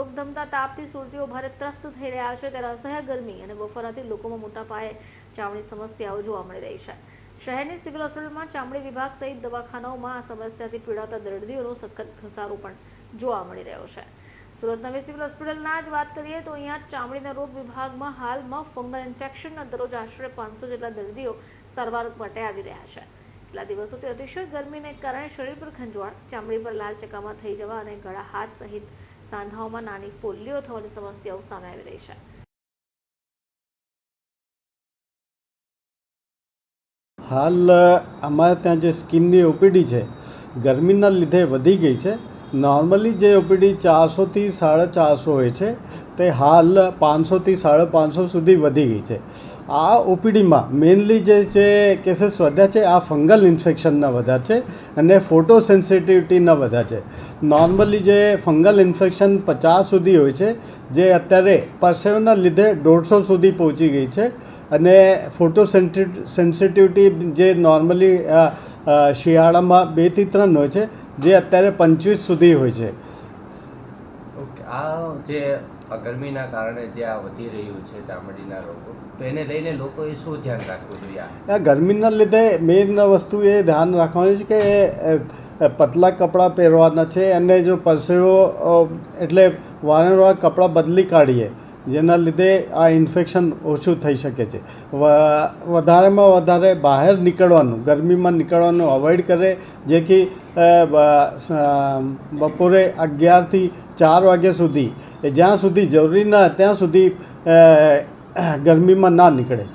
ધમધમતા તાપથી સુરતીઓ ભારે ત્રસ્ત થઈ રહ્યા છે ત્યારે અસહ્ય ગરમી અને બફારાથી લોકોમાં મોટા પાયે ચામડી સમસ્યાઓ જોવા મળી રહી છે। શહેરની સિવિલ હોસ્પિટલમાં ચામડી વિભાગ સહિત દવાખાનાઓમાં આ સમસ્યાથી પીડાતા દર્દીઓનો સખત ઘસારો પણ જોવા મળી રહ્યો છે। સુરત નવી સિવિલ હોસ્પિટલના જ વાત કરીએ તો અહીંયા ચામડીના રોગ વિભાગમાં હાલમાં ફંગલ ઇન્ફેક્શનના દરરોજ આશરે 500 જેટલા દર્દીઓ સારવાર માટે આવી રહ્યા છે। કેટલા દિવસોથી અતિશય ગરમીને કારણે શરીર પર ખંજવાળ, ચામડી પર લાલ ચકામા થઈ જવા અને ગળા, હાથ સહિત સાંધાઓમાં નાની ફોલ્લીઓ થવાની સમસ્યાઓ સામે આવી રહી છે। હાલ અમારે ત્યાં જે સ્કિનની ઓપીડી છે ગરમીના લીધે વધી ગઈ છે। નોર્મલી જે ઓપીડી 400 થી 450 હોય છે તે હાલ 500 થી 550 સુધી વધી ગઈ છે। આ ઓપીડીમાં મેઇનલી જે કેસીસ વધ્યા છે આ ફંગલ ઇન્ફેક્શનના વધ્યા છે અને ફોટો સેન્સિટિવિટીના વધ્યા છે। નોર્મલી જે ફંગલ ઇન્ફેક્શન 50 સુધી હોય છે જે અત્યારે પરસેવાના લીધે 150 સુધી પહોંચી ગઈ છે અને ફોટો સેન્સિટિવિટી જે નોર્મલી શિયાળામાં 2 થી 3 હોય છે જે અત્યારે 25 સુધી હોય છે। ઓકે, આ જે ગરમીના કારણે જે આ વધી રહ્યું છે ચામડીના રોગો, તો એને લઈને લોકોએ શું ધ્યાન રાખવું જોઈએ? આ ગરમીના લીધે મેઇન વસ્તુ એ ધ્યાન રાખવાની છે કે પતલા કપડાં પહેરવાના છે અને જો પરસેવો એટલે વારંવાર કપડાં બદલી કાઢીએ જેના લીધે આ ઇન્ફેક્શન ઓછું થઈ શકે છે। વધારેમાં વધારે બહાર નીકળવાનું, ગરમીમાં નીકળવાનું અવોઇડ કરે જેથી બપોરે 11 થી 4 વાગ્યા સુધી જ્યાં સુધી જરૂરી ના ત્યાં સુધી ગરમીમાં ના નીકળે।